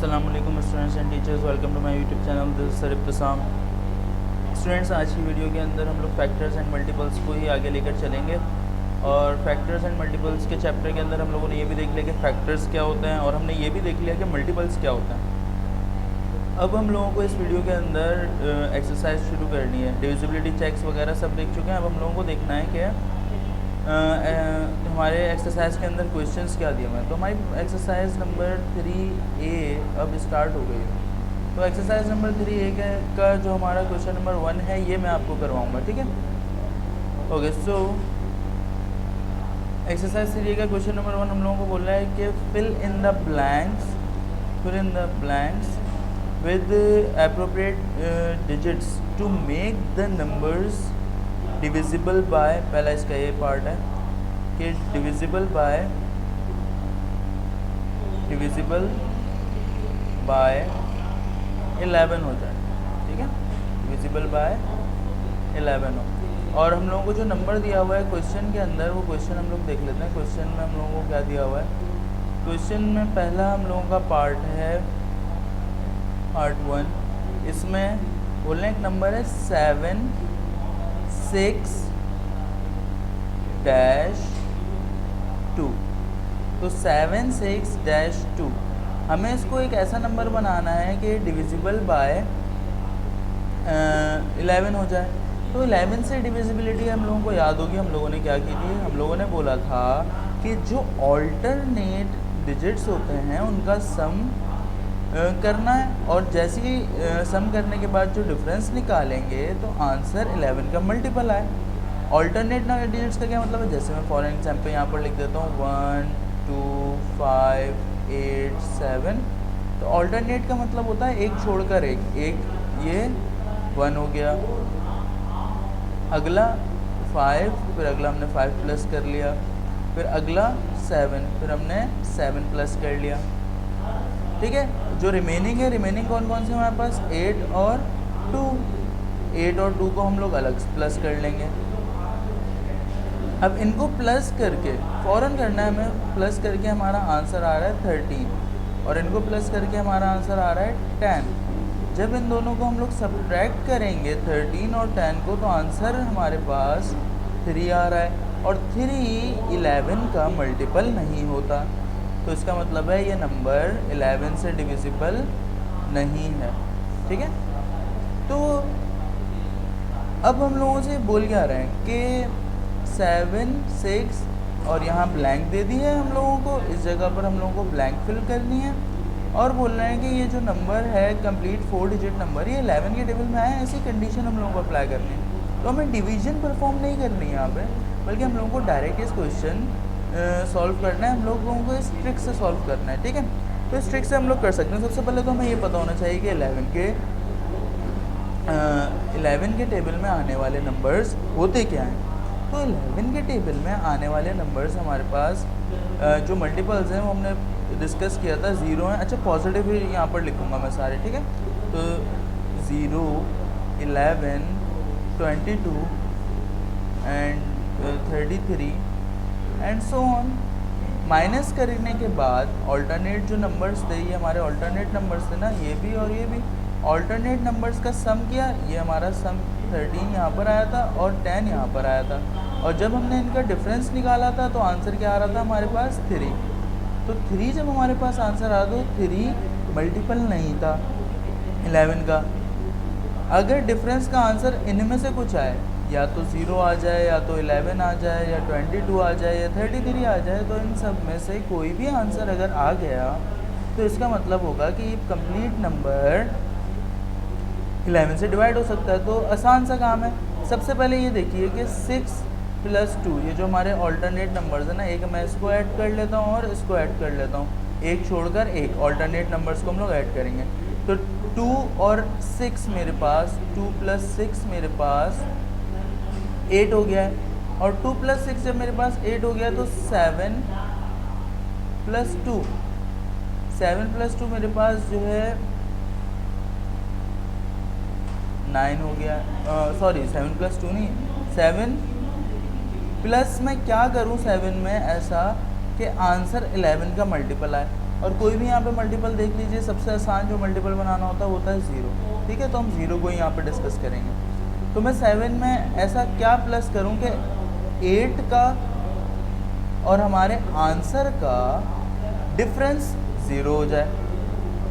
अस्सलाम वालेकुम students and teachers, welcome to my YouTube channel. This is sir Ibtisam. Students, आज की वीडियो के अंदर हम लोग फैक्टर्स एंड मल्टीपल्स को ही आगे लेकर चलेंगे। और फैक्टर्स एंड मल्टीपल्स के चैप्टर के अंदर हम लोगों ने ये भी देख लिया कि फैक्टर्स क्या होते हैं और हमने ये भी देख लिया कि मल्टीपल्स क्या होते हैं। अब हम लोगों को इस वीडियो के अंदर एक्सरसाइज शुरू करनी है। डिविजिबिलिटी चेक्स वगैरह सब देख चुके हैं। अब हम लोगों को देखना है कि हमारे एक्सरसाइज के अंदर क्वेश्चंस क्या दिए हुए हैं। तो हमारी एक्सरसाइज नंबर 3A अब स्टार्ट हो गई है। तो एक्सरसाइज नंबर 3A का जो हमारा क्वेश्चन नंबर 1 है ये मैं आपको करवाऊँगा, ठीक है। ओके, सो एक्सरसाइज 3A का क्वेश्चन नंबर 1 हम लोगों को बोल रहा है कि fill in the blanks with appropriate digits to make the numbers divisible by, पहला इसका ये पार्ट है कि divisible by 11 हो जाए, ठीक है। divisible by 11 हो। और हम लोगों को जो नंबर दिया हुआ है क्वेश्चन के अंदर, वो क्वेश्चन हम लोग देख लेते हैं। क्वेश्चन में हम लोगों को क्या दिया हुआ है। क्वेश्चन में पहला हम लोगों का पार्ट है पार्ट 1। इसमें बोलने एक नंबर है 7 6 -2। तो 7 6 -2 हमें इसको एक ऐसा नंबर बनाना है कि डिविजिबल बाय 11 हो जाए। तो 11 से डिविजिबिलिटी हम लोगों को याद होगी। हम लोगों ने क्या की थी, हम लोगों ने बोला था कि जो ऑल्टरनेट डिजिट्स होते हैं उनका सम करना है, और जैसे ही सम करने के बाद जो डिफरेंस निकालेंगे तो आंसर 11 का मल्टीपल आए। ऑल्टरनेट डिजिट्स का क्या मतलब है, जैसे मैं फॉर एग्जांपल यहाँ पर लिख देता हूँ 1 2 5 8 7। तो ऑल्टरनेट का मतलब होता है एक छोड़कर एक। ये 1 हो गया, अगला 5, फिर अगला हमने 5 प्लस कर लिया, फिर अगला 7, फिर हमने 7 प्लस कर लिया, ठीक है। जो रिमेनिंग है, रिमेनिंग कौन कौन से हमारे पास 8 और 2। 8 और 2 को हम लोग अलग प्लस कर लेंगे। अब इनको प्लस करके फ़ौरन करना है हमें। प्लस करके हमारा आंसर आ रहा है 13 और इनको प्लस करके हमारा आंसर आ रहा है 10। जब इन दोनों को हम लोग सब्ट्रैक्ट करेंगे 13 और 10 को, तो आंसर हमारे पास 3 आ रहा है। और 3 11 का मल्टीपल नहीं होता। तो इसका मतलब है ये नंबर 11 से डिविजिबल नहीं है, ठीक है। तो अब हम लोगों से बोल क्या रहे हैं कि 7 6 और यहाँ ब्लैंक दे दी है हम लोगों को। इस जगह पर हम लोगों को ब्लैंक फिल करनी है और बोल रहे हैं कि ये जो नंबर है कंप्लीट 4 डिजिट नंबर, ये 11 के टेबल में आए। ऐसी कंडीशन हम लोगों को अप्लाई करनी है। तो हमें डिवीजन परफॉर्म नहीं करनी है यहाँ पे, बल्कि हम लोगों को डायरेक्ट इस क्वेश्चन सॉल्व करना है। हम लोगों को इस ट्रिक से सॉल्व करना है, ठीक है। तो इस ट्रिक से हम लोग कर सकते हैं। सबसे पहले तो हमें ये पता होना चाहिए कि 11 के टेबल में आने वाले नंबर्स होते क्या हैं। तो 11 के टेबल में आने वाले नंबर्स हमारे पास जो मल्टीपल्स हैं वो हमने डिस्कस किया था, 0 हैं। अच्छा, पॉजिटिव ही यहाँ पर लिखूँगा मैं सारे, ठीक है। तो 0 11 22 and 33 and so on. Minus करने के बाद ऑल्टरनेट जो नंबर्स थे, ये हमारे ऑल्टरनेट नंबर्स थे ना, ये भी और ये भी। ऑल्टरनेट नंबर्स का सम किया, ये हमारा सम 13 यहाँ पर आया था और 10 यहाँ पर आया था। और जब हमने इनका डिफरेंस निकाला था तो आंसर क्या आ रहा था हमारे पास 3। तो 3 जब हमारे पास आंसर आ तो 3 मल्टीपल नहीं था 11 का। अगर डिफरेंस का आंसर इनमें से कुछ आए, या तो 0 आ जाए, या तो 11 आ जाए, या 22 आ जाए, या 33 आ जाए, तो इन सब में से कोई भी आंसर अगर आ गया तो इसका मतलब होगा कि ये कंप्लीट नंबर 11 से डिवाइड हो सकता है। तो आसान सा काम है। सबसे पहले ये देखिए कि 6 + 2, ये जो हमारे ऑल्टरनेट नंबर्स है ना, एक मैं इसको ऐड कर लेता हूँ और इसको ऐड कर लेता हूँ, एक छोड़कर एक ऑल्टरनेट नंबर्स को हम लोग ऐड करेंगे। तो 2 और 6 मेरे पास, 2 + 6 मेरे पास 8 हो गया है। और 2 + 6 जब मेरे पास 8 हो गया तो 7 + 2, 7 + 2 मेरे पास जो है 9 हो गया। सॉरी, 7 + 2 नहीं, 7 प्लस मैं क्या करूं 7 में ऐसा कि आंसर 11 का मल्टीपल आए। और कोई भी यहाँ पे मल्टीपल देख लीजिए, सबसे आसान जो मल्टीपल बनाना होता है 0, ठीक है। तो हम 0 को यहाँ पे डिस्कस करेंगे। तो मैं 7 में ऐसा क्या प्लस करूँ कि 8 का और हमारे आंसर का डिफरेंस 0 हो जाए,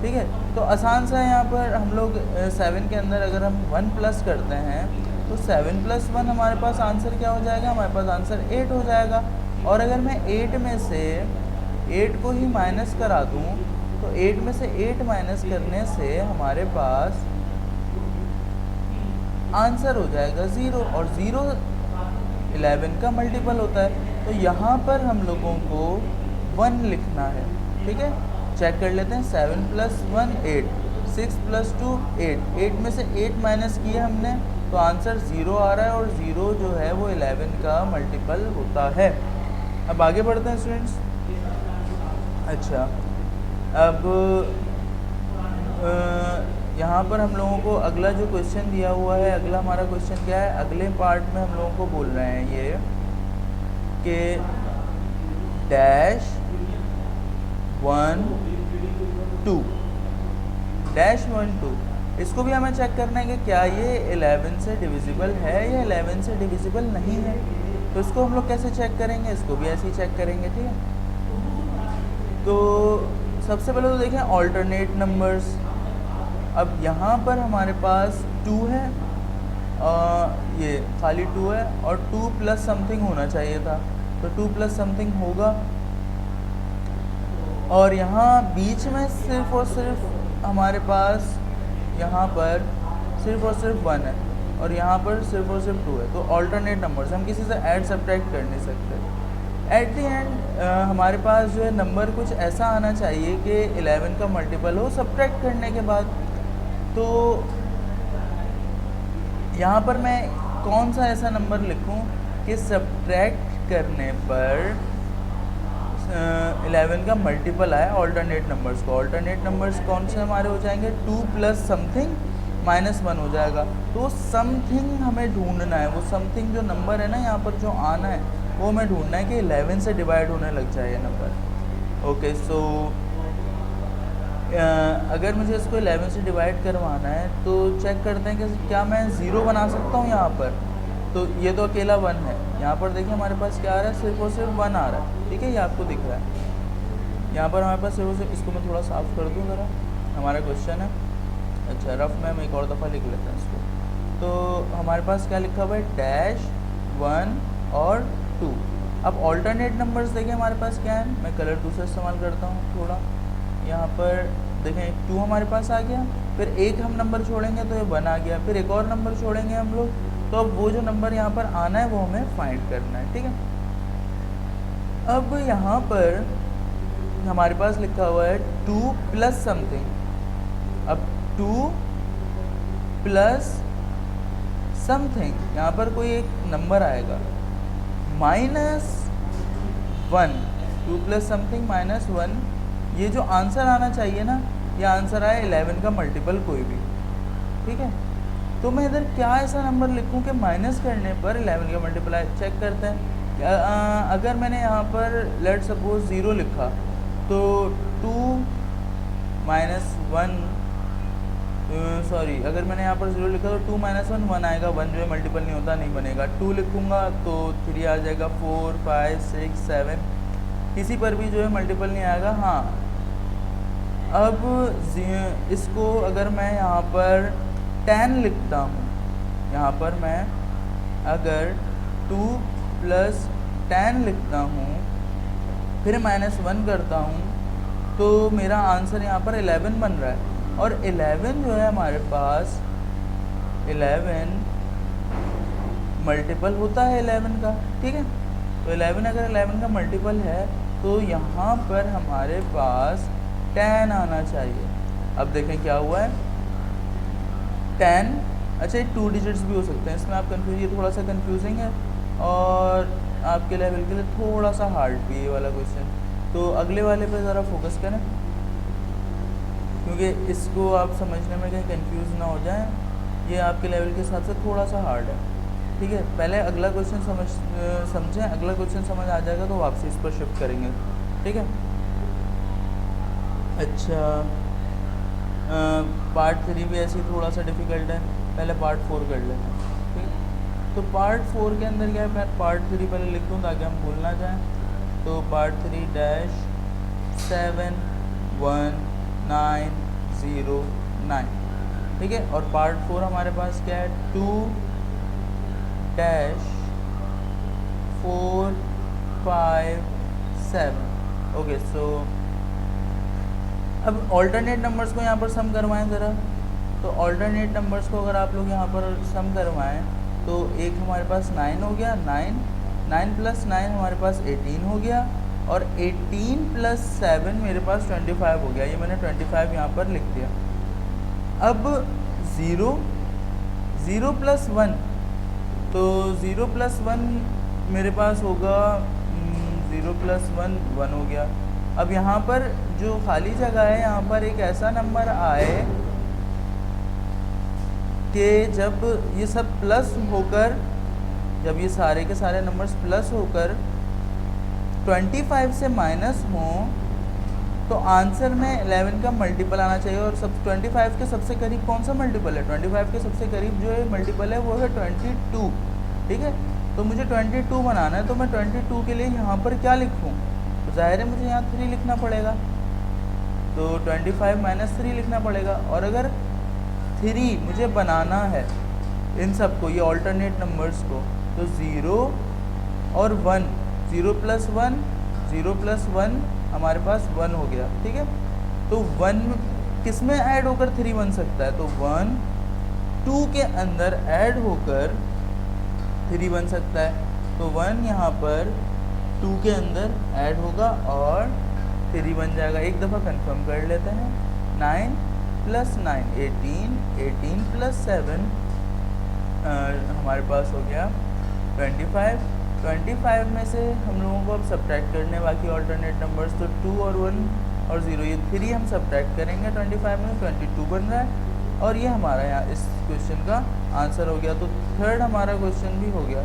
ठीक है। तो आसान सा यहाँ पर हम लोग 7 के अंदर अगर हम 1 प्लस करते हैं तो 7 + 1 हमारे पास आंसर क्या हो जाएगा, हमारे पास आंसर 8 हो जाएगा। और अगर मैं 8 में से 8 को ही माइनस करा दूँ तो 8 में से 8 माइनस करने से हमारे पास आंसर हो जाएगा 0, और 0 11 का मल्टीपल होता है। तो यहाँ पर हम लोगों को 1 लिखना है, ठीक है। चेक कर लेते हैं, 7 + 1 8, 6 + 2 8, 8 में से 8 माइनस किया हमने तो आंसर 0 आ रहा है, और 0 जो है वो 11 का मल्टीपल होता है। अब आगे बढ़ते हैं स्टूडेंट्स। अच्छा, अब यहाँ पर हम लोगों को अगला जो क्वेश्चन दिया हुआ है, अगला हमारा क्वेश्चन क्या है, अगले पार्ट में हम लोगों को बोल रहे हैं ये कि -1 2 -1 2, इसको भी हमें चेक करना है कि क्या ये 11 से डिविजिबल है या 11 से डिविजिबल नहीं है। तो इसको हम लोग कैसे चेक करेंगे, इसको भी ऐसे ही चेक करेंगे, ठीक है। तो सबसे पहले तो देखें ऑल्टरनेट नंबर्स। अब यहाँ पर हमारे पास 2 है, ये खाली 2 है, और 2 + समथिंग होना चाहिए था, तो 2 + समथिंग होगा। और यहाँ बीच में सिर्फ और सिर्फ हमारे पास यहाँ पर सिर्फ और सिर्फ 1 है, और यहाँ पर सिर्फ और सिर्फ 2 है। तो ऑल्टरनेट नंबर्स, हम किसी से ऐड सब्ट्रैक्ट कर नहीं सकते। एट दी एंड हमारे पास जो है नंबर कुछ ऐसा आना चाहिए कि 11 का मल्टीपल हो सब्ट्रैक्ट करने के बाद। तो यहाँ पर मैं कौन सा ऐसा नंबर लिखूँ कि सब्ट्रैक्ट करने पर 11 का मल्टीपल आए ऑल्टरनेट नंबर्स को। ऑल्टरनेट नंबर्स कौन से हमारे हो जाएंगे, 2 + समथिंग -1 हो जाएगा। तो समथिंग हमें ढूंढना है, वो समथिंग जो नंबर है ना यहाँ पर जो आना है वो हमें ढूंढना है कि 11 से डिवाइड होने लग जाए ये नंबर। ओके, सो अगर मुझे इसको 11 से डिवाइड करवाना है तो चेक करते हैं कि क्या मैं 0 बना सकता हूँ यहाँ पर। तो ये तो अकेला 1 है, यहाँ पर देखिए हमारे पास क्या आ रहा है, सिर्फ और सिर्फ 1 आ रहा है, ठीक है, ये आपको दिख रहा है। यहाँ पर हमारे पास सिर्फ और सिर्फ, इसको मैं थोड़ा साफ़ कर दूँ ज़रा, हमारा क्वेश्चन है। अच्छा, रफ में हम एक और दफ़ा लिख लेते हैं इसको। तो हमारे पास क्या लिखा हुआ है, -1 और 2। अब ऑल्टरनेट नंबर्स देखें हमारे पास क्या है, मैं कलर दूसरा इस्तेमाल करता हूँ थोड़ा। यहाँ पर देखें 2 हमारे पास आ गया, फिर एक हम नंबर छोड़ेंगे तो ये 1 आ गया, फिर एक और नंबर छोड़ेंगे हम लोग, तो अब वो जो नंबर यहाँ पर आना है वो हमें फाइंड करना है, ठीक है। अब यहाँ पर हमारे पास लिखा हुआ है 2 + समथिंग। अब 2 + समथिंग, यहाँ पर कोई एक नंबर आएगा -1, 2 + समथिंग -1, ये जो आंसर आना चाहिए ना, ये आंसर आया 11 का मल्टीपल कोई भी, ठीक है। तो मैं इधर क्या ऐसा नंबर लिखूं कि माइनस करने पर 11 का मल्टीपल आए। चेक करते हैं, अगर मैंने यहाँ पर लेट सपोज 0 लिखा तो 2 - 1, सॉरी, अगर मैंने यहाँ पर 0 लिखा तो 2 - 1 1 आएगा, 1 जो है मल्टीपल नहीं होता, नहीं बनेगा। 2 लिखूँगा तो 3 आ जाएगा, 4 5 6 7, किसी पर भी जो है मल्टीपल नहीं आएगा। हाँ, अब इसको अगर मैं यहाँ पर 10 लिखता हूँ, यहाँ पर मैं अगर 2 + 10 लिखता हूँ, फिर -1 करता हूँ, तो मेरा आंसर यहाँ पर 11 बन रहा है। और 11 जो है हमारे पास, 11 मल्टीपल होता है 11 का, ठीक है। तो 11 अगर 11 का मल्टीपल है तो यहाँ पर हमारे पास 10 आना चाहिए। अब देखें क्या हुआ है, 10, अच्छा ये 2 डिजिट्स भी हो सकते हैं, इसमें आप कंफ्यूज, ये थोड़ा सा कंफ्यूजिंग है और आपके लेवल के लिए थोड़ा सा हार्ड भी है ये वाला क्वेश्चन। तो अगले वाले पे ज़रा फोकस करें, क्योंकि इसको आप समझने में कहीं कंफ्यूज ना हो जाए, ये आपके लेवल के हिसाब से थोड़ा सा हार्ड है, ठीक है। पहले अगला क्वेश्चन समझें, अगला क्वेश्चन समझ आ जाएगा तो वापसी इस पर शिफ्ट करेंगे, ठीक है। अच्छा, पार्ट 3 भी ऐसे ही थोड़ा सा डिफ़िकल्ट है, पहले पार्ट 4 कर लेते हैं। ठीक है, तो पार्ट 4 के अंदर क्या है, मैं पार्ट 3 पहले लिख दूँ ताकि हम भूल ना जाएं। तो पार्ट 3 डैश 7 1 9 0 9, ठीक है। और पार्ट 4 हमारे पास क्या है, 2 डैश 4 5 7। ओके, सो अब ऑल्टरनेट नंबर्स को यहाँ पर सम करवाएं ज़रा। तो ऑल्टरनेट नंबर्स को अगर आप लोग यहाँ पर सम करवाएं तो एक हमारे पास 9 हो गया, 9 प्लस 9 हमारे पास 18 हो गया, और 18 प्लस 7 मेरे पास 25 हो गया। ये मैंने 25 यहाँ पर लिख दिया। अब 0 प्लस 1, तो 0 प्लस 1 मेरे पास होगा 0 प्लस 1 1 हो गया। अब यहाँ पर जो खाली जगह है, यहाँ पर एक ऐसा नंबर आए कि जब ये सब प्लस होकर, जब ये सारे के सारे नंबर्स प्लस होकर 25 से माइनस हों तो आंसर में 11 का मल्टीपल आना चाहिए। और सब 25 के सबसे करीब कौन सा मल्टीपल है, 25 के सबसे करीब जो है मल्टीपल है वो है 22। ठीक है, तो मुझे 22 बनाना है, तो मैं 22 के लिए यहाँ पर क्या लिखूँ, तो ज़ाहिर है मुझे यहाँ 3 लिखना पड़ेगा। तो 25 माइनस 3 लिखना पड़ेगा। और अगर 3 मुझे बनाना है इन सब को, ये ऑल्टरनेट नंबर्स को, तो 0 और 1, 0 प्लस 1, 0 प्लस 1 हमारे पास 1 हो गया। ठीक है, तो 1 किस में ऐड होकर 3 बन सकता है, तो 1 2 के अंदर ऐड होकर 3 बन सकता है। तो 1 यहाँ पर 2 के अंदर ऐड होगा और 3 बन जाएगा। एक दफ़ा कंफर्म कर लेते हैं। 9 प्लस 9 18, 18 प्लस 7 हमारे पास हो गया 25। 25 में से हम लोगों को अब सब्ट्रैक्ट करने बाकी ऑल्टरनेट नंबर्स, तो 2 और 1 और 0, ये 3 हम सब्ट्रैक्ट करेंगे 25 में, 22 बन रहा है। और ये हमारा यहाँ इस क्वेश्चन का आंसर हो गया। तो थर्ड हमारा क्वेश्चन भी हो गया।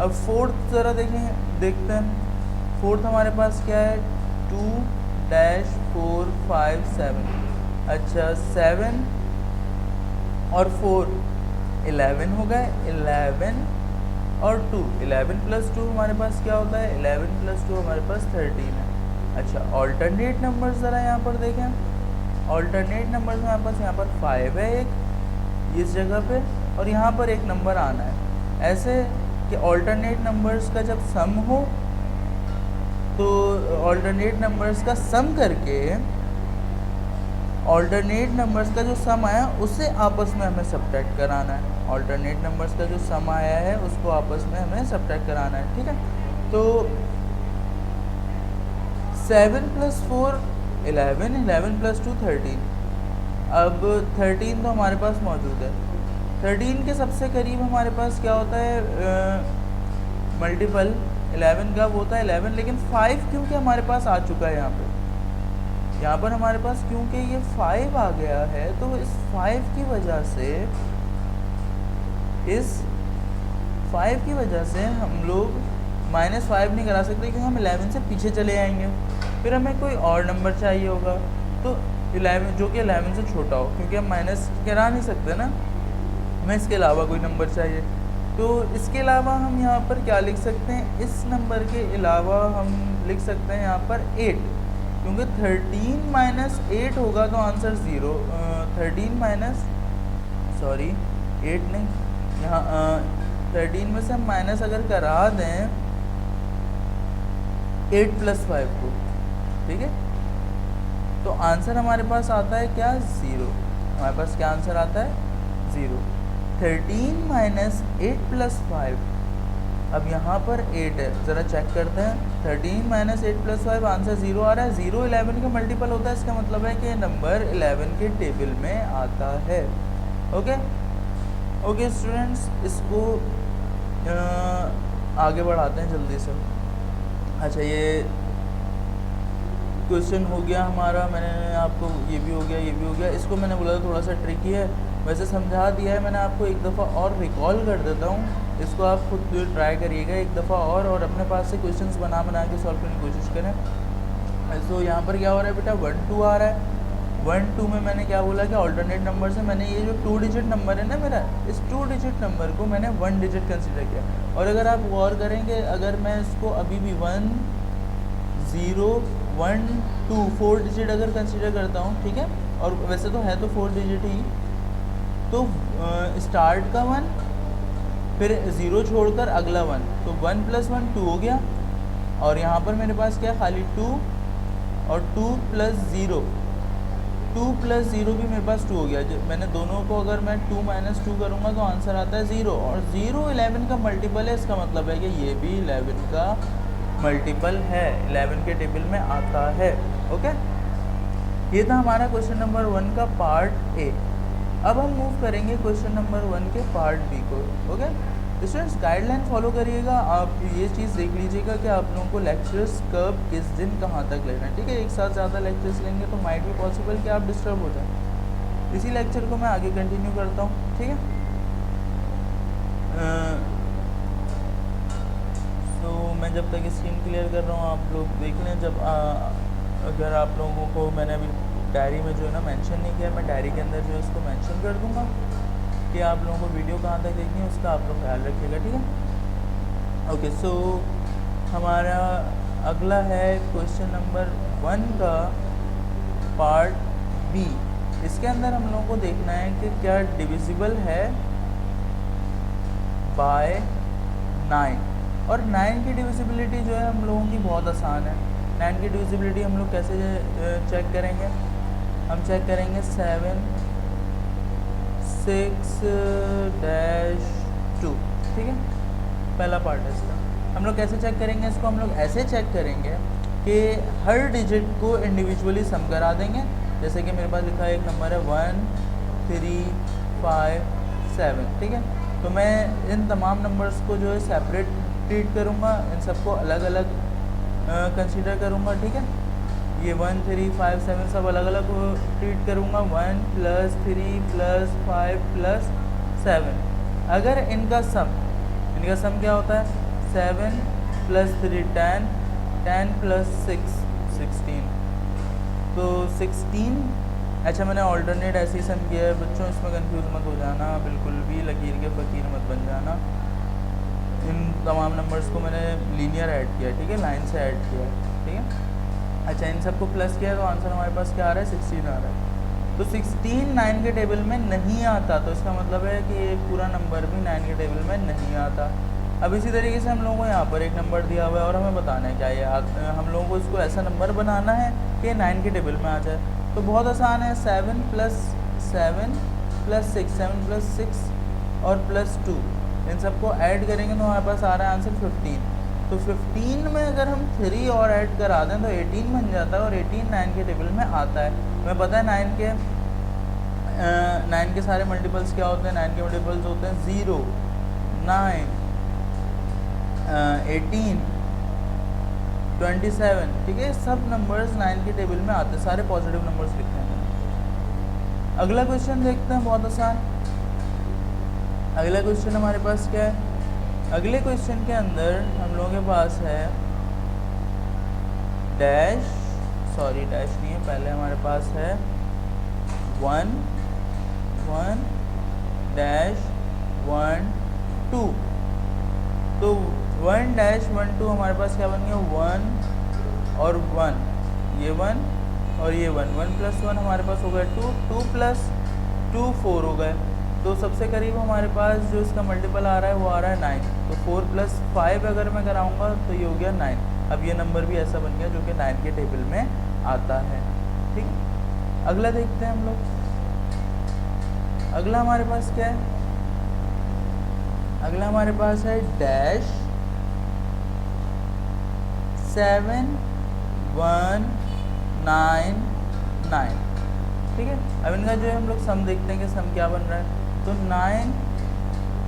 अब फोर्थ ज़रा देखते हैं। फोर्थ हमारे पास क्या है, 2 डैश 4 5 7। अच्छा, 7 और 4 11 हो गए, 11 और 2, 11 प्लस 2 हमारे पास क्या होता है, 11 प्लस 2 हमारे पास 13 है। अच्छा, ऑल्टरनेट नंबर्स ज़रा यहाँ पर देखें। ऑल्टरनेट नंबर्स हमारे पास यहाँ पर 5 है एक इस जगह पे, और यहाँ पर एक नंबर आना है। ऐसे कि ऑल्टरनेट नंबर्स का जब सम हो तो ऑल्टरनेट नंबर्स का सम करके ऑल्टरनेट नंबर्स का जो सम आया उसे आपस में हमें सब्ट्रैक्ट कराना है। ऑल्टरनेट नंबर्स का जो सम आया है उसको आपस में हमें सब्ट्रैक्ट कराना है। ठीक है, तो 7 प्लस 4 11, 11 प्लस 2 13। अब 13 तो हमारे पास मौजूद है। 13 के सबसे करीब हमारे पास क्या होता है, मल्टीपल 11 का वो होता है 11, लेकिन 5 क्योंकि हमारे पास आ चुका है यहाँ पर हमारे पास क्योंकि ये 5 आ गया है, तो इस 5 की वजह से हम लोग -5 नहीं करा सकते, क्योंकि हम 11 से पीछे चले आएंगे। फिर हमें कोई और नंबर चाहिए होगा, तो 11 जो कि 11 से छोटा हो, क्योंकि हम माइनस करा नहीं सकते ना, हमें इसके अलावा कोई नंबर चाहिए। तो इसके अलावा हम यहाँ पर क्या लिख सकते हैं, इस नंबर के अलावा हम लिख सकते हैं यहाँ पर 8, क्योंकि 13 माइनस 8 होगा तो आंसर 0। 13 माइनस 8 नहीं, यहाँ 13 में से हम माइनस अगर करा दें 8 प्लस 5 को, ठीक है, तो आंसर हमारे पास आता है क्या, 0। हमारे पास क्या आंसर आता है, 0। 13 माइनस 8 प्लस 5, अब यहाँ पर 8 है, ज़रा चेक करते हैं। 13 माइनस 8 प्लस 5 आंसर 0 आ रहा है। 0 11 का मल्टीपल होता है, इसका मतलब है कि नंबर 11 के टेबल में आता है। ओके स्टूडेंट्स, इसको आगे बढ़ाते हैं जल्दी से। अच्छा, ये क्वेश्चन हो गया हमारा, मैंने आपको ये भी हो गया। इसको मैंने बोला थोड़ा सा ट्रिकी है, वैसे समझा दिया है मैंने आपको। एक दफ़ा और रिकॉल कर देता हूँ, इसको आप खुद ट्राई करिएगा एक दफ़ा और अपने पास से क्वेश्चंस बना के सॉल्व करने की कोशिश करें। सो यहाँ पर क्या हो रहा है बेटा, 1 2 आ रहा है। 1 2 में मैंने क्या बोला कि ऑल्टरनेट नंबर से मैंने ये जो 2 डिजिट नंबर है ना मेरा, इस 2 डिजिट नंबर को मैंने 1 डिजिट कंसिडर किया। और अगर आप गौर करेंगे, अगर मैं इसको अभी भी 1 0 1 2 4 डिजिट अगर कंसिडर करता हूँ, ठीक है, और वैसे तो है तो 4 डिजिट ही, तो स्टार्ट का 1 फिर 0 छोड़कर अगला 1, तो 1 + 1 2 हो गया। और यहाँ पर मेरे पास क्या है, खाली 2 और 2 + 0, 2 + 0 भी मेरे पास 2 हो गया। जब मैंने दोनों को अगर मैं 2 - 2 करूँगा तो आंसर आता है 0, और 0 11 का मल्टीपल है। इसका मतलब है कि ये भी 11 का मल्टीपल है, 11 के टेबल में आता है। ओके, ये था हमारा क्वेश्चन नंबर 1 का पार्ट ए। अब हम मूव करेंगे क्वेश्चन नंबर 1 के पार्ट बी को। ओके स्टूडेंट्स, गाइडलाइन फॉलो करिएगा। आप ये चीज़ देख लीजिएगा कि आप लोगों को लेक्चर्स कब किस दिन कहाँ तक लेना है, ठीक है। एक साथ ज़्यादा लेक्चर्स लेंगे तो माइट भी पॉसिबल कि आप डिस्टर्ब हो जाए। इसी लेक्चर को मैं आगे कंटिन्यू करता हूँ, ठीक है। तो मैं जब तक स्क्रीन क्लियर कर रहा हूँ, आप लोग देख लें। जब अगर आप लोगों को मैंने अभी डायरी में जो है ना मेंशन नहीं किया, मैं डायरी के अंदर जो है इसको मेंशन कर दूँगा कि आप लोगों को वीडियो कहाँ तक देखनी है, उसका आप लोग ख्याल रखिएगा, ठीक है। ओके, सो हमारा अगला है क्वेश्चन नंबर 1 का पार्ट बी। इसके अंदर हम लोगों को देखना है कि क्या डिविजिबल है बाय 9। और 9 की डिविजिबिलिटी जो है हम लोगों की बहुत आसान है। 9 की डिविजिबिलिटी हम लोग कैसे चेक करेंगे, हम चेक करेंगे 7 6-2, ठीक है, पहला पार्ट है इसका। हम लोग कैसे चेक करेंगे इसको, हम लोग ऐसे चेक करेंगे कि हर डिजिट को इंडिविजुअली सम करा देंगे। जैसे कि मेरे पास लिखा है एक नंबर है 1 3 5 7, ठीक है। तो मैं इन तमाम नंबर्स को जो है सेपरेट ट्रीट करूँगा, इन सबको अलग अलग कंसीडर करूँगा, ठीक है। ये 1 3 5 7 सब अलग अलग ट्रीट करूँगा, 1 + 3 + 5 + 7। अगर इनका सम क्या होता है, 7 + 3 10, 10 + 6 16, तो 16। अच्छा, मैंने ऑल्टरनेट ऐसे ही सम किया है बच्चों, इसमें कंफ्यूज मत हो जाना, बिल्कुल भी लकीर के फ़कीर मत बन जाना। इन तमाम नंबर्स को मैंने लीनियर ऐड किया है, ठीक है, लाइन से ऐड किया है, ठीक है। अच्छा, इन सबको प्लस किया तो आंसर हमारे पास क्या आ रहा है, 16 आ रहा है। तो 16 9 के टेबल में नहीं आता, तो इसका मतलब है कि ये पूरा नंबर भी 9 के टेबल में नहीं आता। अब इसी तरीके से हम लोगों को यहाँ पर एक नंबर दिया हुआ है और हमें बताना है क्या ये हम लोगों को इसको ऐसा नंबर बनाना है कि 9 के टेबल में आ जाए। तो बहुत आसान है, 7 + 7 + 6, 7 + 6 और +2, इन सबको ऐड करेंगे तो हमारे पास आ रहा है आंसर 15। तो 15 में अगर हम 3 और ऐड करा दें तो 18 बन जाता है, और 18 9 के टेबल में आता है। हमें पता है 9 के सारे मल्टीपल्स क्या होते हैं, 9 के मल्टीपल्स होते हैं 0 9 18 27, ठीक है। सब नंबर्स 9 के टेबल में आते हैं, सारे पॉजिटिव नंबर्स लिखते हैं। अगला क्वेश्चन देखते हैं, बहुत आसान। अगला क्वेश्चन हमारे पास क्या है, अगले क्वेश्चन के अंदर हम लोगों के पास है डैश नहीं है, पहले हमारे पास है 1 1 डैश 1 2। तो 1 डैश 1 2 हमारे पास क्या बन गया, 1 और 1, ये 1 और ये 1, 1 + 1 हमारे पास हो गया 2, 2 + 2 4 हो गए। तो सबसे करीब हमारे पास जो इसका मल्टीपल आ रहा है वो आ रहा है 9। तो 4 + 5 अगर मैं कराऊंगा तो ये हो गया 9। अब ये नंबर भी ऐसा बन गया जो कि 9 के टेबल में आता है, ठीक है। अगला देखते हैं हम लोग। अगला हमारे पास क्या है, अगला हमारे पास है डैश 7 1 9 9, ठीक है। अब इनका जो है हम लोग सम देखते हैं कि सम क्या बन रहा है। तो 9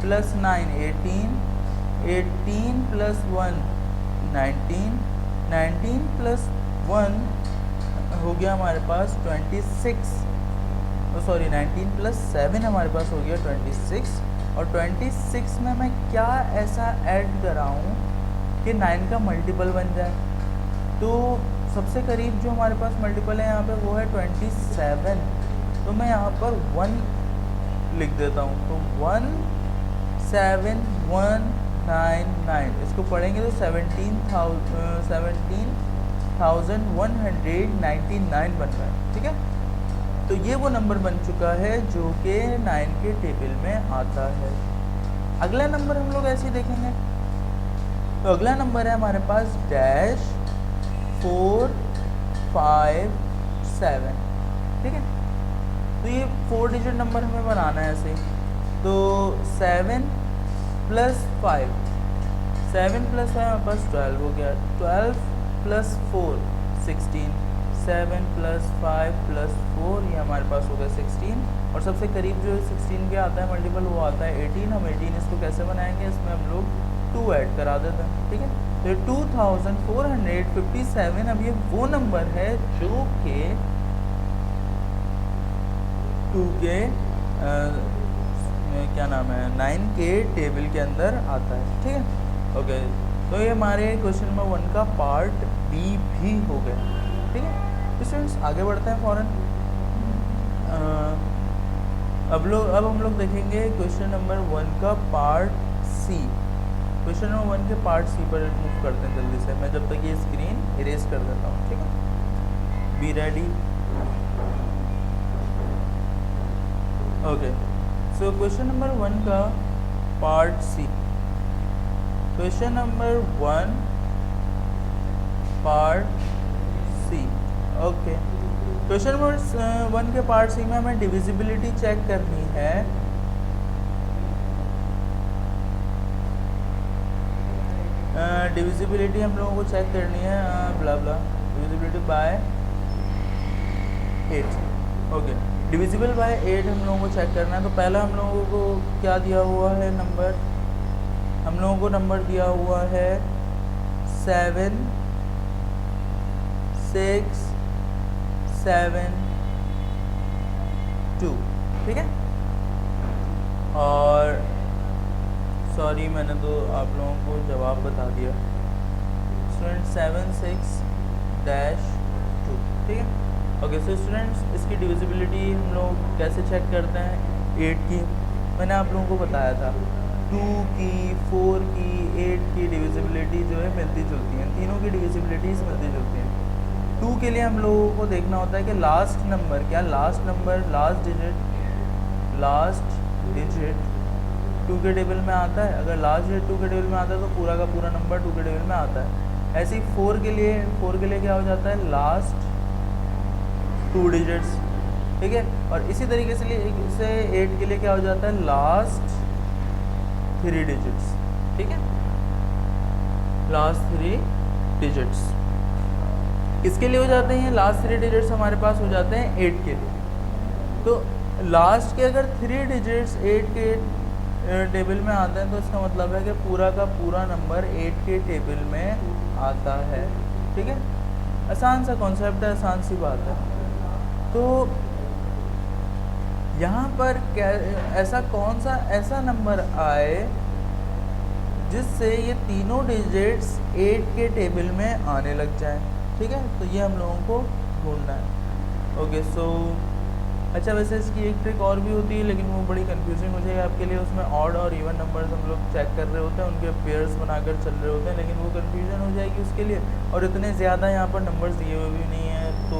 + 9 18, 18 + 1 19, 19 + 1 हो गया हमारे पास 26, सॉरी 19 + 7 हमारे पास हो गया 26। और 26 में मैं क्या ऐसा ऐड कराऊं कि 9 का मल्टीपल बन जाए। तो सबसे करीब जो हमारे पास मल्टीपल है यहाँ पे वो है 27, तो मैं यहाँ पर 1 लिख देता हूँ। तो 17199, इसको पढ़ेंगे तो 17,199 बन रहा है। ठीक है, तो ये वो नंबर बन चुका है जो कि 9 के टेबल में आता है। अगला नंबर हम लोग ऐसे ही देखेंगे, तो अगला नंबर है हमारे पास -457। ठीक है, तो ये 4 डिजिट नंबर हमें बनाना है ऐसे। तो 7 + 5, 7 + 5 हमारे पास 12 हो गया, 12 + 4 16, 7 + 5 + 4 ये हमारे पास हो गया 16, और सबसे करीब जो 16 के आता है मल्टीपल वो आता है 18। हम 18 इसको कैसे बनाएंगे, इसमें हम लोग 2 ऐड करा देते हैं। ठीक है, तो 2457 अब ये वो नंबर है जो कि 2 के क्या नाम है 9 के टेबल के अंदर आता है। ठीक है, ओके, तो ये हमारे क्वेश्चन नंबर 1 का पार्ट बी भी हो गया। ठीक है, तो स्टूडेंट्स आगे बढ़ते हैं फ़ौरन। अब हम लोग देखेंगे क्वेश्चन नंबर 1 का पार्ट सी। क्वेश्चन नंबर 1 के पार्ट सी पर मूव करते हैं जल्दी से, मैं जब तक ये स्क्रीन इरेज कर देता हूँ। ठीक है, be ready. Okay, so question number 1 का part C. Question number 1 part C. Okay, question number 1 के पार्ट सी में हमें डिविजिबिलिटी चेक करनी है। डिविजिबिलिटी हम लोगों को चेक करनी है blah blah, divisibility by 8। Okay, divisible by 8 हम लोगों को चेक करना है। तो पहला हम लोगों को क्या दिया हुआ है नंबर, हम लोगों को नंबर दिया हुआ है 7 6 7 2। ठीक है, और सॉरी मैंने तो आप लोगों को जवाब बता दिया स्टूडेंट, 76-2। ठीक है, ओके, सो स्टूडेंट्स इसकी डिविजिबिलिटी हम लोग कैसे चेक करते हैं। 8 की मैंने आप लोगों को बताया था, 2 की 4 की 8 की डिविजिबिलिटी जो है मिलती जुलती हैं, तीनों की डिविजिबिलिटीज मिलती जुलती हैं। 2 के लिए हम लोगों को देखना होता है कि लास्ट नंबर क्या, लास्ट डिजिट 2 के टेबल में आता है। अगर लास्ट डिजिट 2 के टेबल में आता है तो पूरा का पूरा नंबर 2 के टेबल में आता है। ऐसे ही 4 के लिए क्या हो जाता है, लास्ट 2 डिजिट्स। ठीक है, और इसी तरीके से 8 के लिए क्या हो जाता है, लास्ट 3 डिजिट्स। ठीक है, लास्ट 3 डिजिट्स किसके लिए हो जाते हैं, लास्ट 3 डिजिट्स हमारे पास हो जाते हैं 8 के लिए। तो लास्ट के अगर 3 डिजिट्स 8 के टेबल में आते हैं तो इसका मतलब है कि पूरा का पूरा नंबर 8 के टेबल में आता है। ठीक है, आसान सा कॉन्सेप्ट है, आसान सी बात है। तो यहाँ पर क्या ऐसा कौन सा ऐसा नंबर आए जिससे ये तीनों डिजिट्स 8 के टेबल में आने लग जाएं। ठीक है, तो ये हम लोगों को ढूंढना है। ओके, सो अच्छा, वैसे इसकी एक ट्रिक और भी होती है लेकिन वो बड़ी कंफ्यूजिंग हो जाएगी आपके लिए। उसमें ऑड और इवन नंबर्स हम लोग चेक कर रहे होते हैं, उनके पेयर्स बनाकर चल रहे होते हैं, लेकिन वो कंफ्यूजन हो जाएगी उसके लिए। और इतने ज़्यादा यहाँ पर नंबर्स दिए हुए भी नहीं हैं, तो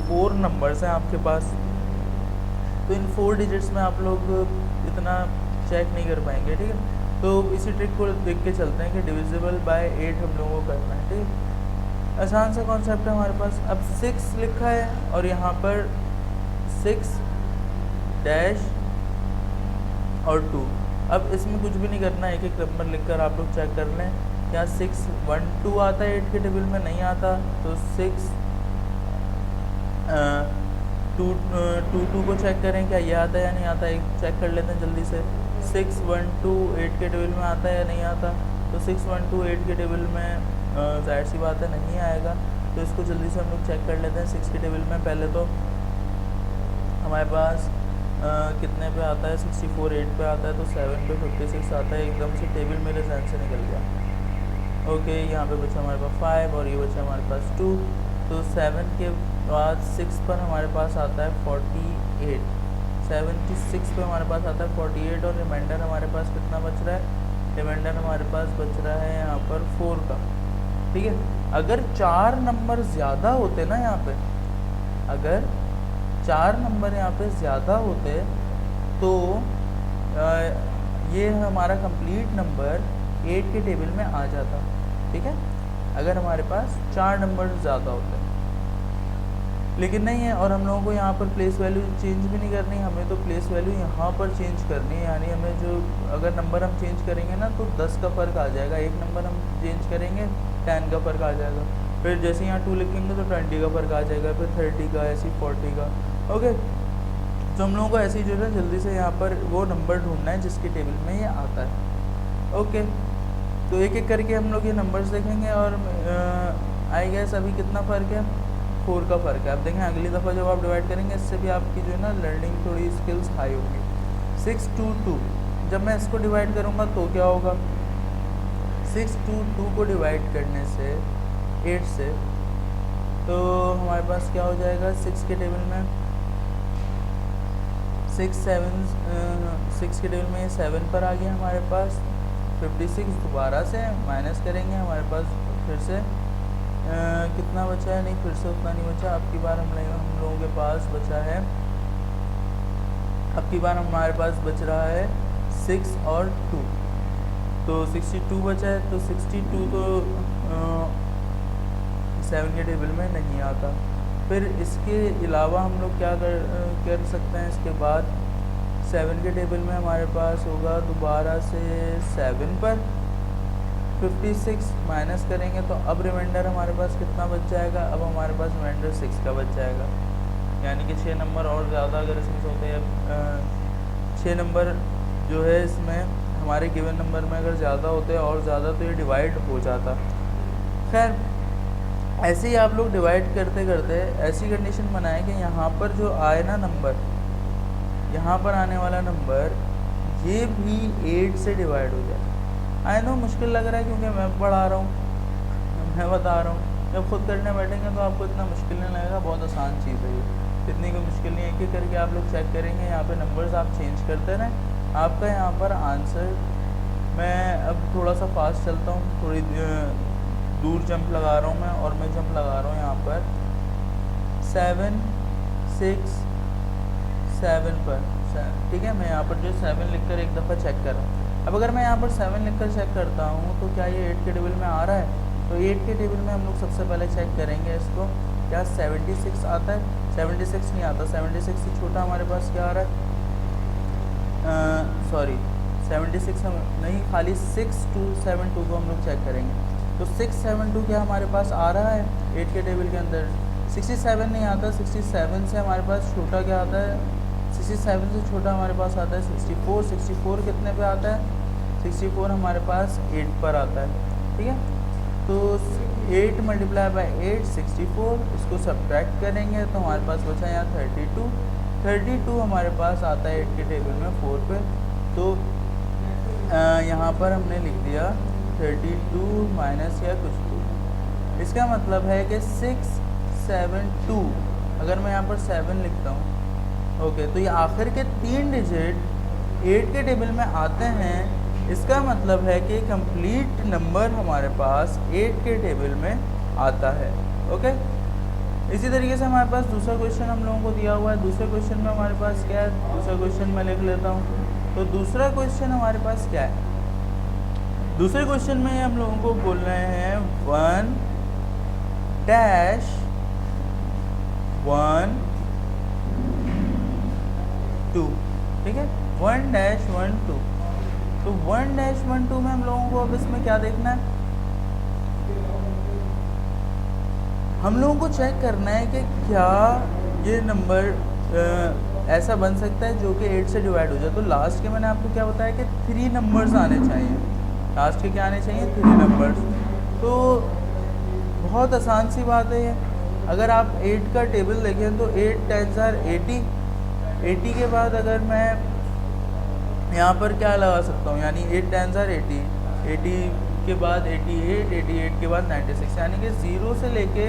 4 नंबर्स हैं आपके पास। तो इन 4 डिजिट्स में आप लोग इतना चेक नहीं कर पाएंगे। ठीक है, तो इसी ट्रिक को देख के चलते हैं कि डिविजिबल बाय 8 हम लोगों को करना है। ठीक है, आसान सा कॉन्सेप्ट है हमारे पास। अब 6 लिखा है और यहाँ पर 6 डैश और 2। अब इसमें कुछ भी नहीं करना, एक एक नंबर लिखकर आप लोग चेक कर लें। यहाँ 6 1 2 आता है 8 के टेबल में, नहीं आता तो 6 2 2 को चेक करें क्या ये आता है या नहीं आता, एक चेक कर लेते हैं जल्दी से। 6 1 2 8 के टेबल में आता है या नहीं आता, तो 6 1 2 8 के टेबल में जाहिर सी बात है नहीं आएगा। तो इसको जल्दी से हम लोग चेक कर लेते हैं। 6 के टेबल में पहले तो हमारे पास कितने पे आता है, 64 8 पे आता है, तो 7 पे 56 आता है। एकदम से टेबल मेरे जहन से निकल गया। ओके, यहाँ पे बचा हमारे पास 5 और ये बचा हमारे पास 2। तो 7 के बाद 6 पर हमारे पास आता है 48, 76 पे हमारे पास आता है 48 और रिमाइंडर हमारे पास कितना बच रहा है, रिमाइंडर हमारे पास बच रहा है यहाँ पर 4 का। ठीक है, अगर 4 नंबर ज़्यादा होते ना यहाँ पे, अगर 4 नंबर यहाँ पे ज़्यादा होते तो ये हमारा कंप्लीट नंबर 8 के टेबल में आ जाता। ठीक है, अगर हमारे पास 4 नंबर ज़्यादा होते, लेकिन नहीं है। और हम लोगों को यहाँ पर प्लेस वैल्यू चेंज भी नहीं करनी, हमें तो प्लेस वैल्यू यहाँ पर चेंज करनी है। यानी हमें जो अगर नंबर हम चेंज करेंगे ना तो 10 का फ़र्क आ जाएगा, एक नंबर हम चेंज करेंगे 10 का फ़र्क आ जाएगा, फिर जैसे यहाँ 2 लिखेंगे तो 20 का फ़र्क आ जाएगा, फिर 30 का, ऐसी 40 का। ओके, तो हम लोगों को ऐसे ही जो है जल्दी से यहाँ पर वो नंबर ढूंढना है जिसके टेबल में ये आता है। ओके, तो एक एक करके हम लोग ये नंबर्स देखेंगे और आई गेस अभी कितना फ़र्क है, 4 का फ़र्क है। अब देखें अगली दफ़ा जब आप डिवाइड करेंगे इससे भी आपकी जो है ना लर्निंग थोड़ी स्किल्स हाई होगी। 6 to 2, जब मैं इसको डिवाइड करूँगा तो क्या होगा, 6 to 2 को डिवाइड करने से 8 से, तो हमारे पास क्या हो जाएगा 6 के टेबल में 6 के टेबल में ये 7 पर आ गया हमारे पास। 56 दोबारा से माइनस करेंगे, हमारे पास फिर से कितना बचा है, नहीं फिर से उतना नहीं बचा। अब की बार हम लोगों के पास बचा है, अब की बार हमारे पास बच रहा है 6 और 2, तो 62 बचा है। तो 62 तो 7 के टेबल में नहीं आता। फिर इसके अलावा हम लोग क्या कर सकते हैं, इसके बाद 7 के टेबल में हमारे पास होगा दोबारा से 7 पर 56 माइनस करेंगे तो अब रिमाइंडर हमारे पास कितना बच जाएगा, अब हमारे पास रिमाइंडर 6 का बच जाएगा। यानी कि 6 नंबर और ज़्यादा अगर इसमें से होते हैं, 6 नंबर जो है इसमें हमारे गिवन नंबर में अगर ज़्यादा होते और ज़्यादा तो ये डिवाइड हो जाता। खैर ऐसे ही आप लोग डिवाइड करते करते ऐसी कंडीशन बनाएं कि यहाँ पर जो आए ना नंबर, यहाँ पर आने वाला नंबर ये भी 8 से डिवाइड हो जाए। आई नो मुश्किल लग रहा है क्योंकि मैं पढ़ा रहा हूँ, मैं बता रहा हूँ, जब खुद करने बैठेंगे तो आपको इतना मुश्किल नहीं लगेगा, बहुत आसान चीज़ है ये, इतनी कोई मुश्किल नहीं है। एक एक करके आप लोग चेक करेंगे, यहाँ पे नंबर्स आप चेंज करते रहें, आपका यहाँ पर आंसर। मैं अब थोड़ा सा फास्ट चलता हूँ, थोड़ी दूर जंप लगा रहा हूँ मैं, और मैं जंप लगा रहा हूँ यहाँ पर 7 6 7 पर। ठीक है, मैं यहाँ पर जो 7 लिखकर एक दफ़ा चेक कर रहा हूँ। अब अगर मैं यहाँ पर 7 लिखकर चेक करता हूँ तो क्या ये 8 के टेबल में आ रहा है, तो 8 के टेबल में हम लोग सबसे पहले चेक करेंगे इसको, क्या 76 आता है। 76 नहीं आता, 76 से छोटा हमारे पास क्या आ रहा है, सॉरी 76 हम नहीं, खाली 6272 को हम लोग चेक करेंगे। तो 672 क्या हमारे पास आ रहा है 8 के टेबल के अंदर। 67 नहीं आता, 67 से हमारे पास छोटा क्या आता है, 67 से छोटा हमारे पास आता है 64। 64 कितने पे आता है, 64 हमारे पास 8 पर आता है। ठीक है, तो 8 मल्टीप्लाई बाई 8 64, इसको सब्ट्रैक्ट करेंगे तो हमारे पास बचा यहाँ 32। 32 हमारे पास आता है 8 के टेबल में 4 पे। तो यहाँ पर हमने लिख दिया 32 माइनस या कुछ 2, इसका मतलब है कि 672। अगर मैं यहाँ पर 7 लिखता हूँ, ओके, तो ये आखिर के 3 डिजिट 8 के टेबल में आते हैं, इसका मतलब है कि कंप्लीट नंबर हमारे पास 8 के टेबल में आता है। ओके, इसी तरीके से हमारे पास दूसरा क्वेश्चन हम लोगों को दिया हुआ है। दूसरे क्वेश्चन में हमारे पास क्या है, दूसरा क्वेश्चन मैं लिख लेता हूँ। तो दूसरा क्वेश्चन हमारे पास क्या है, दूसरे क्वेश्चन में हम लोगों को बोल रहे हैं 1 डैश 1 2। ठीक है, 1 डैश 1 2। तो 1 डैश 1 2 में हम लोगों को अब इसमें क्या देखना है, हम लोगों को चेक करना है कि क्या ये नंबर ऐसा बन सकता है जो कि 8 से डिवाइड हो जाए। तो लास्ट के मैंने आपको क्या बताया कि 3 नंबर्स आने चाहिए, लास्ट के क्या आने चाहिए, 3 नंबर्स। तो बहुत आसान सी बात है ये। अगर आप 8 का टेबल देखें तो 8 10 आर 80। 80 के बाद अगर मैं यहाँ पर क्या लगा सकता हूँ, यानी 8 10 आर 80, 80 के बाद 88, 88 के बाद 96, यानी कि 0 से लेके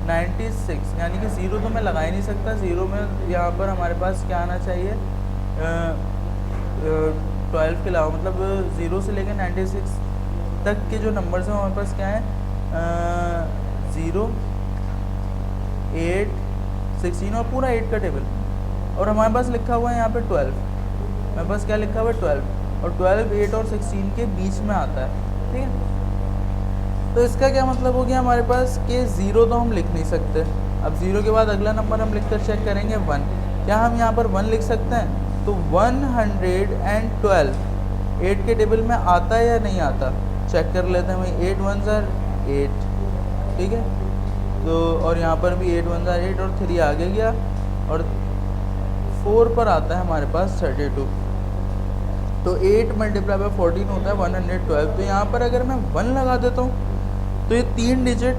96, यानी कि ज़ीरो तो मैं लगा ही नहीं सकता। ज़ीरो में यहाँ पर हमारे पास क्या आना चाहिए, 12 के अलावा, मतलब ज़ीरो से लेकर 96 तक के जो नंबर्स हैं हमारे पास क्या है, 0, 8, 16 और पूरा 8 का टेबल। और हमारे पास लिखा हुआ है यहाँ पे 12, हमारे पास क्या लिखा हुआ है 12, और 12 8 और 16 के बीच में आता है, ठीक है। तो इसका क्या मतलब हो गया हमारे पास कि ज़ीरो तो हम लिख नहीं सकते। अब ज़ीरो के बाद अगला नंबर हम लिख कर चेक करेंगे 1। क्या हम यहाँ पर 1 लिख सकते हैं? तो 112 8 के टेबल में आता है या नहीं आता, चेक कर लेते हैं भाई। 8 1 8, ठीक है। तो और यहाँ पर भी 8 1 8 और 3 आगे गया, और 4 पर आता है हमारे पास 32। तो 8 मल्टीप्लाई बाय 14 होता है 112। तो यहाँ पर अगर मैं 1 लगा देता हूँ तो ये 3 डिजिट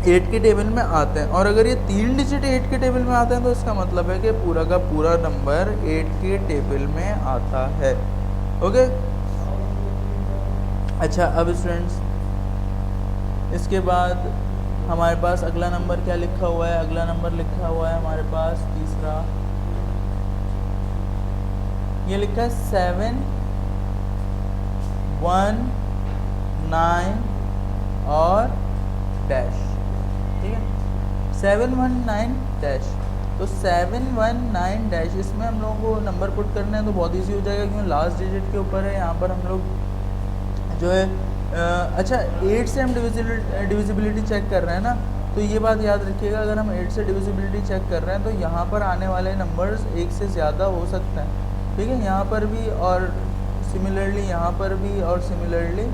8 के टेबल में आते हैं, और अगर ये 3 डिजिट 8 के टेबल में आते हैं तो इसका मतलब है कि पूरा का पूरा नंबर 8 के टेबल में आता है। ओके, अच्छा अब स्टूडेंट्स इसके बाद हमारे पास अगला नंबर क्या लिखा हुआ है, अगला नंबर लिखा हुआ है हमारे पास तीसरा, ये लिखा है 7 1 9 और डैश, ठीक है, 719 डैश। तो 719 डैश, इसमें हम लोगों को नंबर पुट करना है तो बहुत ईजी हो जाएगा, क्योंकि लास्ट डिजिट के ऊपर है। यहाँ पर हम लोग जो है अच्छा 8 से हम डिविजिबिलिटी चेक कर रहे हैं ना, तो ये बात याद रखिएगा, अगर हम 8 से डिविजिबिलिटी चेक कर रहे हैं तो यहाँ पर आने वाले नंबर्स 1 से ज़्यादा हो सकते हैं, ठीक है। यहाँ पर भी और सिमिलरली यहाँ पर भी और सिमिलरली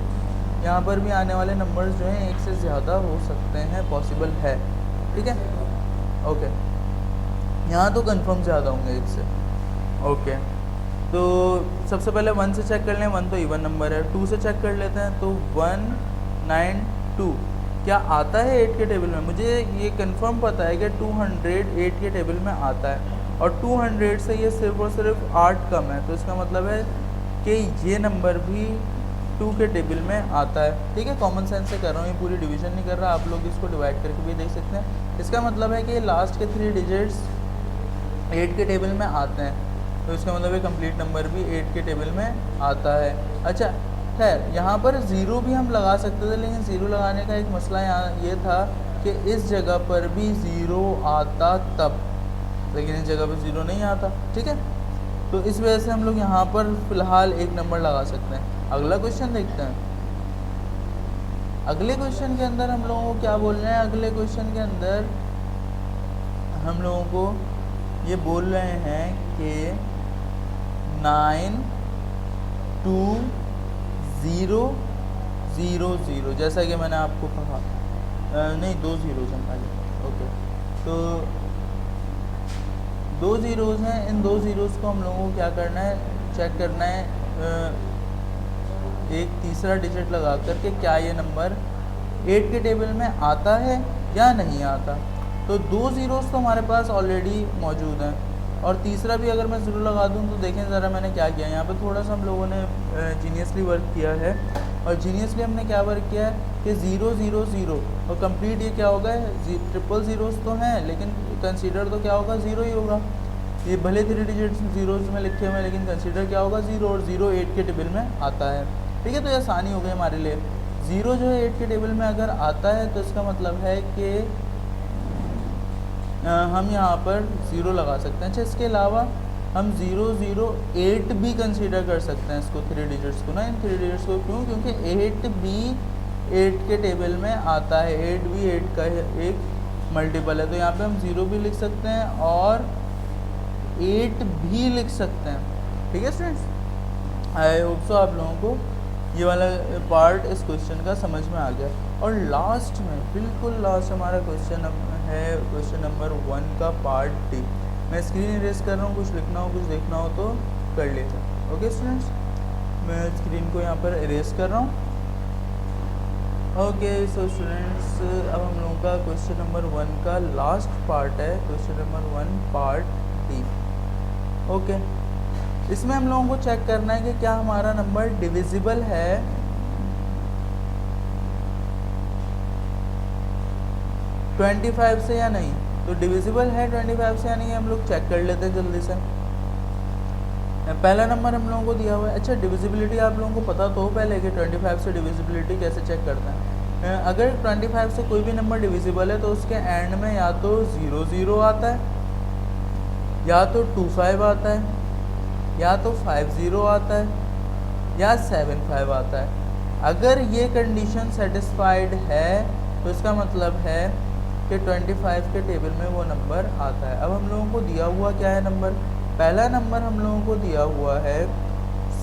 यहाँ पर भी आने वाले नंबर्स जो हैं 1 से ज़्यादा हो सकते हैं, पॉसिबल है, ठीक है। ओके, यहाँ तो कंफर्म ज़्यादा होंगे 1 से। ओके, तो सबसे पहले 1 से चेक कर लें, 1 तो इवन नंबर है। 2 से चेक कर लेते हैं, तो 192 क्या आता है 8 के टेबल में? मुझे ये कंफर्म पता है कि 200 8 के टेबल में आता है, और 200 से ये सिर्फ और सिर्फ 8 कम है, तो इसका मतलब है कि ये नंबर भी 2 के टेबल में आता है, ठीक है। कॉमन सेंस से कर रहा हूँ, ये पूरी डिवीजन नहीं कर रहा, आप लोग इसको डिवाइड करके भी देख सकते हैं। इसका मतलब है कि लास्ट के 3 डिजिट्स 8 के टेबल में आते हैं, तो इसका मतलब है कंप्लीट नंबर भी 8 के टेबल में आता है। अच्छा खैर, यहाँ पर ज़ीरो भी हम लगा सकते थे, लेकिन ज़ीरो लगाने का एक मसला यहाँ ये था कि इस जगह पर भी ज़ीरो आता तब, लेकिन इस जगह पर ज़ीरो नहीं आता, ठीक है। तो इस वजह से हम लोग यहाँ पर फ़िलहाल एक नंबर लगा सकते हैं। अगला क्वेश्चन देखते हैं। अगले क्वेश्चन के अंदर हम लोगों को क्या बोल रहे हैं, अगले क्वेश्चन के अंदर हम लोगों को ये बोल रहे हैं कि 9 2 0 0 0, जैसा कि मैंने आपको कहा, नहीं 2 ज़ीरोज़ हैं पहले, ओके। तो 2 ज़ीरोज़ हैं, इन 2 ज़ीरोज़ को हम लोगों को क्या करना है, चेक करना है एक तीसरा डिजिट लगा करके क्या ये नंबर 8 के टेबल में आता है या नहीं आता। तो 2 ज़ीरोज़ तो हमारे पास ऑलरेडी मौजूद हैं, और तीसरा भी अगर मैं ज़ीरो लगा दूं तो देखें ज़रा मैंने क्या किया, यहाँ पे थोड़ा सा हम लोगों ने जीनियसली वर्क किया है। और जीनियसली हमने क्या वर्क किया है कि 0 0 0 और कंप्लीट ये क्या होगा, ट्रिपल ज़ीरोज़ तो हैं लेकिन कंसीडर तो क्या होगा, ज़ीरो ही होगा। ये भले 3 डिजिट ज़ीरोज़ में लिखे हुए हैं लेकिन कंसीडर क्या होगा, ज़ीरो, और 0 8 के टेबल में आता है, ठीक है। तो ये आसानी हो गई हमारे लिए। 0 जो है 8 के टेबल में अगर आता है तो इसका मतलब है कि हम यहाँ पर 0 लगा सकते हैं। अच्छा, इसके अलावा हम 0 0 8 भी कंसीडर कर सकते हैं इसको, 3 डिजिट्स को ना, इन 3 डिजिट्स को, क्यों? क्योंकि 8 भी 8 के टेबल में आता है, 8 भी 8 का एक मल्टीपल है। तो यहाँ पे हम 0 भी लिख सकते हैं और 8 भी लिख सकते हैं, ठीक है स्टूडेंट्स। आई होप सो आप लोगों को ये वाला पार्ट इस क्वेश्चन का समझ में आ गया। और लास्ट में, बिल्कुल लास्ट हमारा क्वेश्चन है क्वेश्चन नंबर 1 का पार्ट डी। मैं स्क्रीन इरेज कर रहा हूँ, कुछ लिखना हो कुछ देखना हो तो कर लेते हैं। ओके स्टूडेंट्स, मैं स्क्रीन को यहाँ पर इरेज कर रहा हूँ। ओके सो स्टूडेंट्स, अब हम लोगों का क्वेश्चन नंबर 1 का लास्ट पार्ट है, question number 1 part D. Okay, इसमें हम लोगों को चेक करना है कि क्या हमारा नंबर डिविजिबल है 25 से या नहीं, तो डिविजिबल है 25 से या नहीं हम लोग चेक कर लेते हैं जल्दी से। पहला नंबर हम लोगों को दिया हुआ है। अच्छा, डिविजिबिलिटी आप लोगों को पता तो हो पहले कि 25 से डिविजिबिलिटी कैसे चेक करते हैं। अगर 25 से कोई भी नंबर डिविजिबल है तो उसके एंड में या तो 00 आता है, या तो 25 आता है, या तो 50 आता है, या 75 आता है। अगर ये कंडीशन सेटिस्फाइड है तो इसका मतलब है कि 25 के टेबल में वो नंबर आता है। अब हम लोगों को दिया हुआ क्या है नंबर, पहला नंबर हम लोगों को दिया हुआ है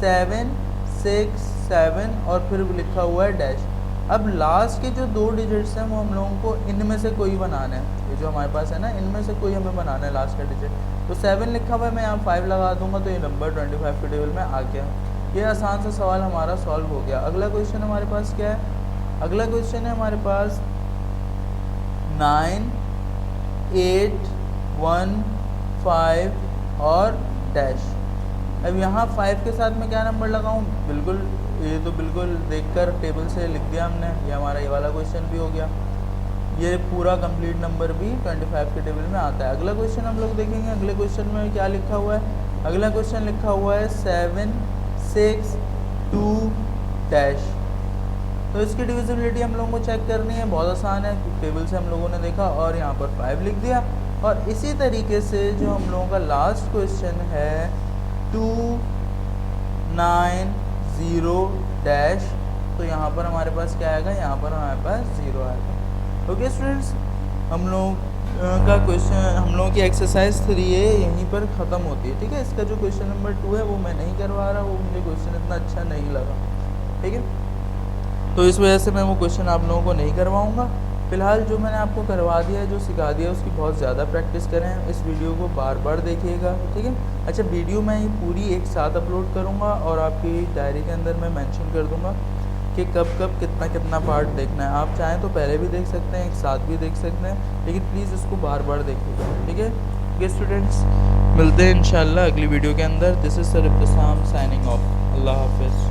767 और फिर लिखा हुआ है डैश। अब लास्ट के जो 2 डिजिट्स हैं वो हम लोगों को इनमें से कोई बनाना है, ये जो हमारे पास है ना, इनमें से कोई हमें बनाना है लास्ट का डिजिट। तो 7 लिखा हुआ है, मैं यहाँ 5 लगा दूंगा तो ये नंबर 25 के टेबल में आ गया। ये आसान सा सवाल हमारा सॉल्व हो गया। अगला क्वेश्चन हमारे पास क्या है, अगला क्वेश्चन है हमारे पास 9, 8, 1, 5 और डैश। अब यहाँ 5 के साथ में क्या नंबर लगाऊँ, बिल्कुल ये तो बिल्कुल देखकर टेबल से लिख दिया हमने। ये हमारा ये वाला क्वेश्चन भी हो गया, ये पूरा कंप्लीट नंबर भी 25 के टेबल में आता है। अगला क्वेश्चन हम लोग देखेंगे, अगले क्वेश्चन में क्या लिखा हुआ है। अगला क्वेश्चन लिखा हुआ है 7, 6, 2 डैश। तो इसकी डिविजिबिलिटी हम लोगों को चेक करनी है, बहुत आसान है, टेबल से हम लोगों ने देखा और यहाँ पर 5 लिख दिया। और इसी तरीके से जो हम लोगों का लास्ट क्वेश्चन है 2, 9, 0 डैश, तो यहाँ पर हमारे पास क्या आएगा, यहाँ पर हमारे पास 0 आएगा। ओके स्टूडेंट्स, हम लोग का क्वेश्चन, हम लोगों की एक्सरसाइज 3 यहीं पर ख़त्म होती है। ठीक है, इसका जो क्वेश्चन नंबर 2 है वो मैं नहीं करवा रहा, वो मुझे क्वेश्चन इतना अच्छा नहीं लगा। ठीक है, तो इस वजह से मैं वो क्वेश्चन आप लोगों को नहीं करवाऊँगा। फ़िलहाल जो मैंने आपको करवा दिया, जो सिखा दिया, उसकी बहुत ज़्यादा प्रैक्टिस करें। इस वीडियो को बार बार देखिएगा। ठीक है, अच्छा वीडियो मैं पूरी एक साथ अपलोड करूँगा और आपकी डायरी के अंदर मैं मेंशन कर दूँगा कि कब कब कितना कितना पार्ट देखना है। आप चाहें तो पहले भी देख सकते हैं, एक साथ भी देख सकते हैं, लेकिन प्लीज़ इसको बार बार देखिएगा। ठीक है, ये स्टूडेंट्स, मिलते हैं इंशाल्लाह अगली वीडियो के अंदर। This is sir Ibtisam signing off. अल्लाह हाफिज़।